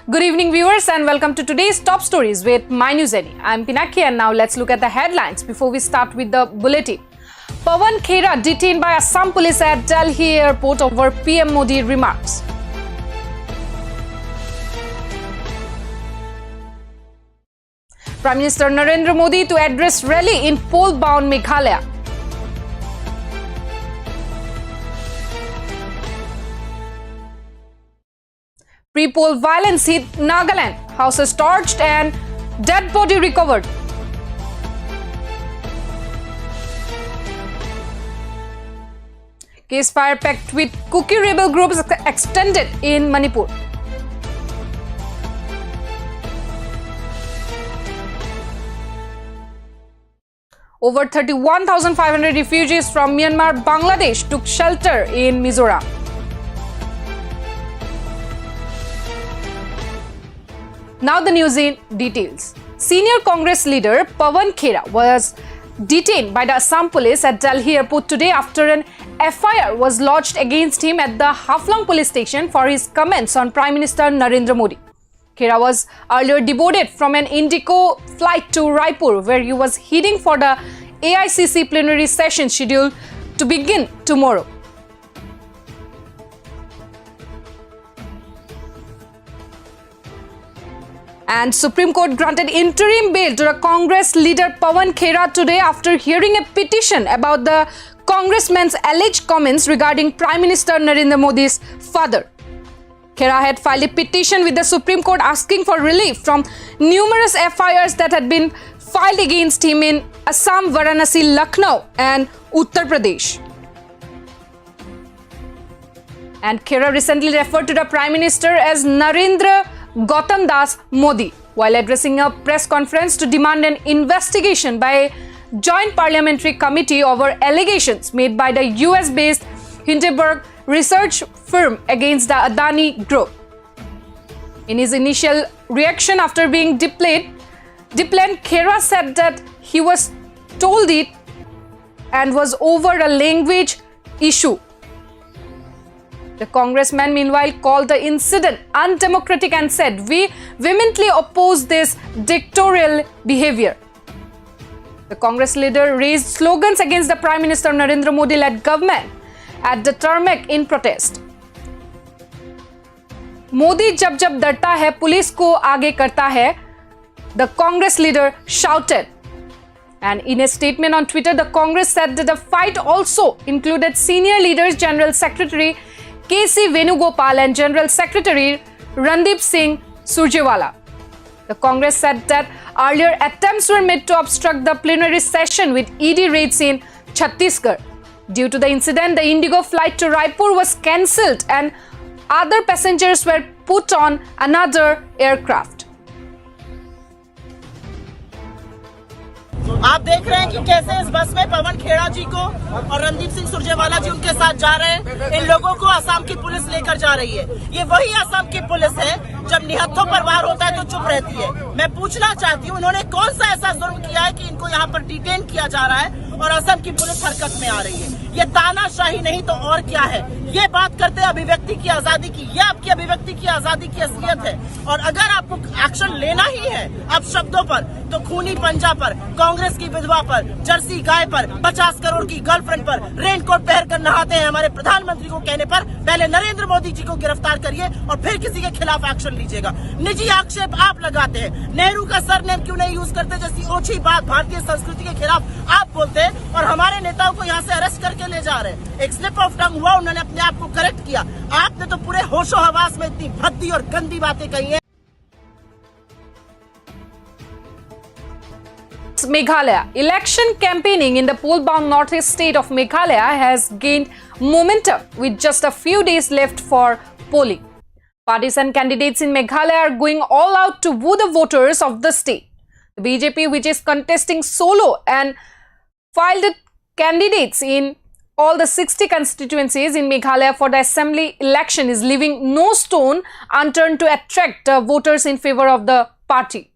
Good evening viewers and welcome to today's top stories with MyNewsNE. I'm Pinaki and now let's look at the headlines before we start with the bulletin. Pawan Khera detained by Assam police at Delhi airport over PM Modi remarks. Prime Minister Narendra Modi to address rally in poll-bound Meghalaya. Pre-poll violence hit Nagaland, houses torched and dead body recovered. Ceasefire pact with Kuki rebel groups extended in Manipur. Over 31,500 refugees from Myanmar, Bangladesh took shelter in Mizoram. Now the news in details. Senior Congress leader Pawan Khera was detained by the Assam police at Delhi airport today after an FIR was lodged against him at the Haflong police station for his comments on Prime Minister Narendra Modi. Khera was earlier deboarded from an Indigo flight to Raipur where he was heading for the AICC plenary session scheduled to begin tomorrow. And Supreme Court granted interim bail to the Congress leader Pawan Khera today after hearing a petition about the congressman's alleged comments regarding Prime Minister Narendra Modi's father. Khera had filed a petition with the Supreme Court asking for relief from numerous FIRs that had been filed against him in Assam, Varanasi, Lucknow and Uttar Pradesh. And Khera recently referred to the Prime Minister as Narendra Gautam Das Modi while addressing a press conference to demand an investigation by a joint parliamentary committee over allegations made by the US-based Hindenburg research firm against the Adani Group. In his initial reaction after being deplaned, Khera said that he was told it and was over a language issue. The congressman meanwhile called the incident undemocratic and said, "We vehemently oppose this dictatorial behavior." The Congress leader raised slogans against the Prime Minister Narendra Modi-led government at the tarmac in protest. Modi jab jab darta hai, police ko aage karta hai, the Congress leader shouted. And in a statement on Twitter, the Congress said that the fight also included senior leaders, General Secretary K.C. Venugopal and General Secretary Randeep Singh Surjewala. The Congress said that earlier attempts were made to obstruct the plenary session with ED raids in Chhattisgarh. Due to the incident, the Indigo flight to Raipur was cancelled and other passengers were put on another aircraft. आप देख रहे हैं कि कैसे इस बस में पवन खेड़ा जी को और रणदीप सिंह सुरजेवाला जी उनके साथ जा रहे हैं। इन लोगों को असम की पुलिस लेकर जा रही है। ये वही असम की पुलिस है जब निहत्थों पर वार होता है तो चुप रहती है। मैं पूछना चाहती हूँ उन्होंने कौन सा ऐसा जुर्म किया है कि इनको यहाँ पर डिटेन किया जा रहा है और असम की पुलिस हरकत में आ रही है। ये तानाशाही नहीं तो और क्या है। ये बात करते हैं अभिव्यक्ति की आजादी की। ये आपकी अभिव्यक्ति की आजादी की असलियत है। और अगर आपको एक्शन लेना ही है अब शब्दों पर तो खूनी पंजा पर, कांग्रेस की विधवा पर, जर्सी गाय पर, 50 करोड़ की गर्लफ्रेंड पर रेनकोट पहनकर नहाते हैं हमारे प्रधानमंत्री को कहने पर पहले नरेंद्र मोदी जी को गिरफ्तार करिए और फिर किसी के खिलाफ एक्शन लीजिएगा। निजी आक्षेप आप लगाते हैं। नेहरू का सरनेम क्यों नहीं यूज करते जैसी ओछी बात भारतीय संस्कृति के खिलाफ आप बोलते हैं और हमारे नेताओं को यहाँ से अरेस्ट करके ले जा रहे हैं। एक स्लिप ऑफ टंग हुआ, उन्होंने अपने आप को करेक्ट किया। आपने तो पूरे होशो हवास में इतनी भद्दी और गंदी बातें कही है। Meghalaya. Election campaigning in the poll-bound northeast state of Meghalaya has gained momentum with just a few days left for polling. Parties and candidates in Meghalaya are going all out to woo the voters of the state. The BJP, which is contesting solo and filed candidates in all the 60 constituencies in Meghalaya for the assembly election, is leaving no stone unturned to attract voters in favor of the party.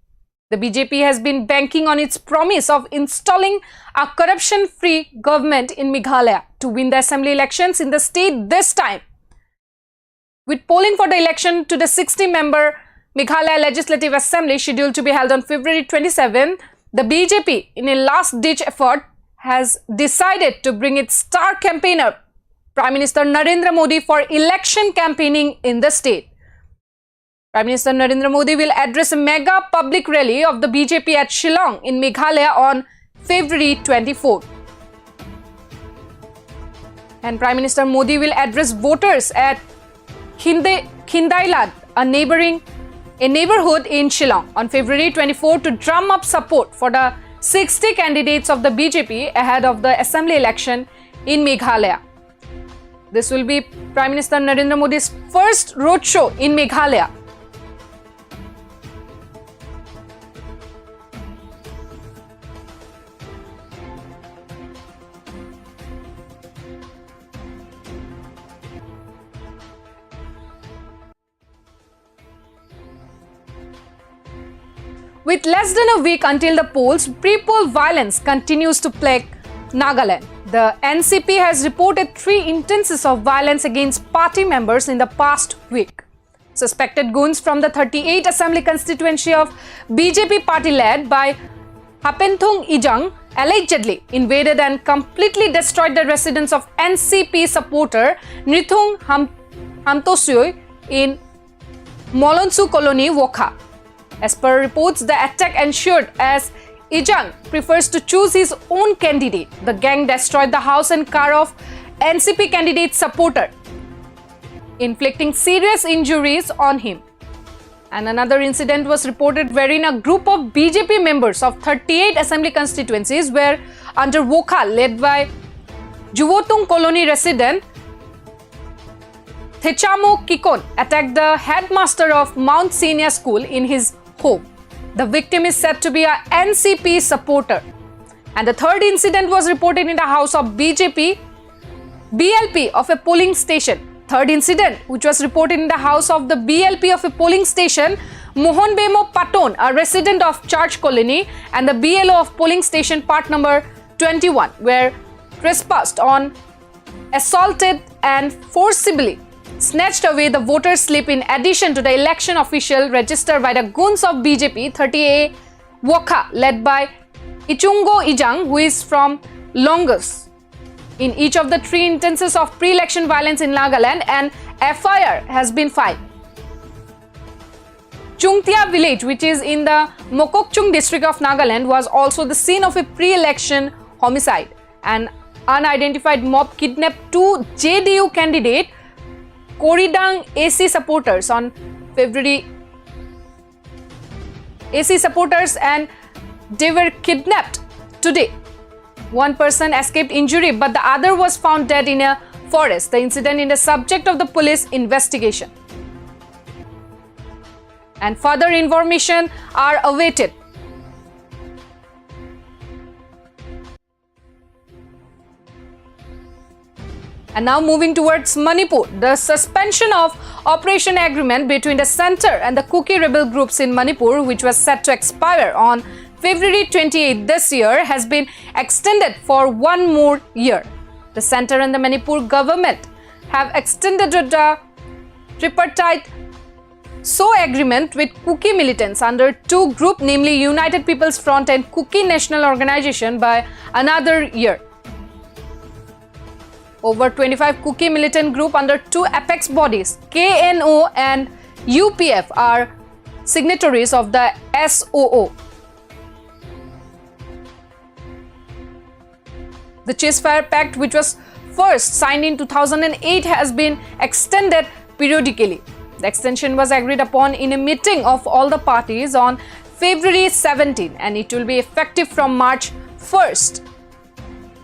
The BJP has been banking on its promise of installing a corruption-free government in Meghalaya to win the assembly elections in the state this time. With polling for the election to the 60-member Meghalaya Legislative Assembly scheduled to be held on February 27, the BJP, in a last-ditch effort, has decided to bring its star campaigner, Prime Minister Narendra Modi, for election campaigning in the state. Prime Minister Narendra Modi will address a mega public rally of the BJP at Shillong in Meghalaya on February 24. And Prime Minister Modi will address voters at 𝐋𝐈𝐕𝐄, a neighborhood in Shillong, on February 24 to drum up support for the 60 candidates of the BJP ahead of the assembly election in Meghalaya. This will be Prime Minister Narendra Modi's first roadshow in Meghalaya. With less than a week until the polls, pre-poll violence continues to plague Nagaland. The NCP has reported 3 instances of violence against party members in the past week. Suspected goons from the 38 Assembly constituency of BJP party led by 𝐋𝐈𝐕𝐄 allegedly invaded and completely destroyed the residence of NCP supporter Nrithung Hamtosui in Molonsu Colony, Wokha. As per reports, the attack ensued as 𝐻𝐈𝐕𝐄 prefers to choose his own candidate. The gang destroyed the house and car of NCP candidate supporter, inflicting serious injuries on him. And another incident was reported wherein a group of BJP members of 38 assembly constituencies were under Wokha, led by Juvotung Colony resident Thechamo Kikon, attacked the headmaster of Mount Senior School in his home. The victim is said to be a NCP supporter. And the third incident was reported in the house of BJP BLP of a polling station. Third incident, which was reported in the house of the BLP of a polling station, Mohanbemo Paton, a resident of Church Colony, and the BLO of polling station part number 21, were trespassed on, assaulted and forcibly snatched away the voter slip in addition to the election official registered by the goons of BJP 30A Wokha, led by 𝐻𝐈𝐕𝐄, who is from Longus. In each of the 3 instances of pre-election violence in Nagaland, an FIR has been filed. Chungtia village, which is in the Mokokchung district of Nagaland, was also the scene of a pre-election homicide. An unidentified mob kidnapped 2 JDU candidate Koridang AC supporters on February and they were kidnapped today. One person escaped injury, but the other was found dead in a forest. The incident is the subject of the police investigation. And further information are awaited. And now moving towards Manipur, the suspension of operation agreement between the center and the Kuki rebel groups in Manipur, which was set to expire on February 28 this year, has been extended for 1 more year. The center and the Manipur government have extended the tripartite SO agreement with Kuki militants under 2 groups, namely United People's Front and Kuki National Organization, by another year. Over 25 Kuki militant group under 2 apex bodies, KNO and UPF, are signatories of the SOO. The Ceasefire Pact, which was first signed in 2008, has been extended periodically. The extension was agreed upon in a meeting of all the parties on February 17, and it will be effective from March 1st.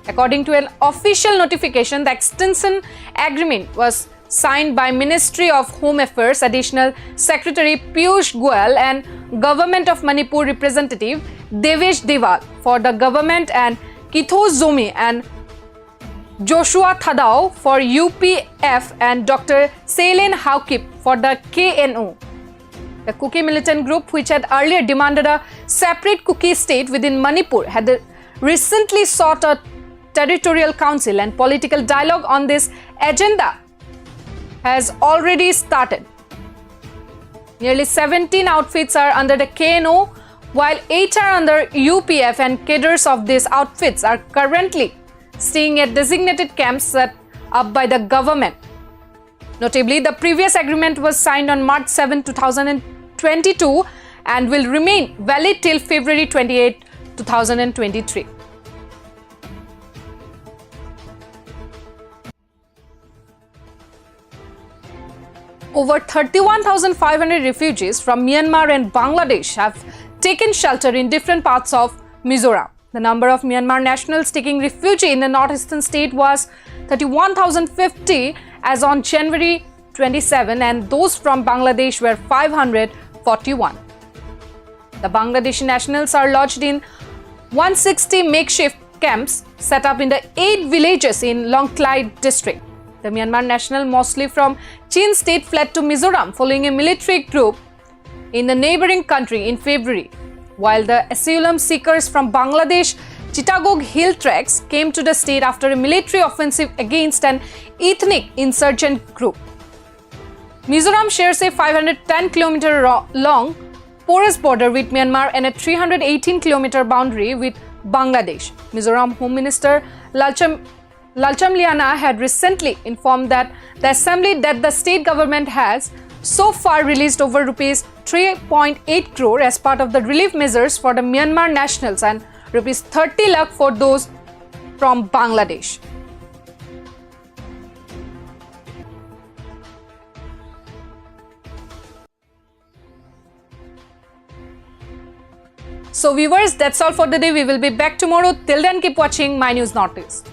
According to an official notification, the extension agreement was signed by Ministry of Home Affairs Additional Secretary Piyush Goyal and Government of Manipur Representative Devesh Deval for the government, and Kitho Zomi and Joshua Thadao for UPF, and Dr. Selen Haukip for the KNO. The Kuki militant group, which had earlier demanded a separate Kuki state within Manipur, had recently sought a territorial council, and political dialogue on this agenda has already started. Nearly 17 outfits are under the KNO, while 8 are under UPF, and cadres of these outfits are currently staying at designated camps set up by the government. Notably, the previous agreement was signed on March 7, 2022 and will remain valid till February 28, 2023. Over 31,500 refugees from Myanmar and Bangladesh have taken shelter in different parts of Mizoram. The number of Myanmar nationals taking refuge in the northeastern state was 31,050 as on January 27, and those from Bangladesh were 541. The Bangladeshi nationals are lodged in 160 makeshift camps set up in the 8 villages in 𝐿 district. The Myanmar national, mostly from Chin state, fled to Mizoram following a military coup in the neighboring country in February, while the asylum seekers from Bangladesh Chittagong hill tracks came to the state after a military offensive against an ethnic insurgent group. Mizoram shares a 510-kilometer long porous border with Myanmar and a 318-kilometer boundary with Bangladesh. Mizoram Home Minister Lalchamliana had recently informed that the assembly that the state government has so far released over rupees 3.8 crore as part of the relief measures for the Myanmar nationals and rupees 30 lakh for those from Bangladesh. So viewers, that's all for the day. We will be back tomorrow. Till then, keep watching My News Northeast.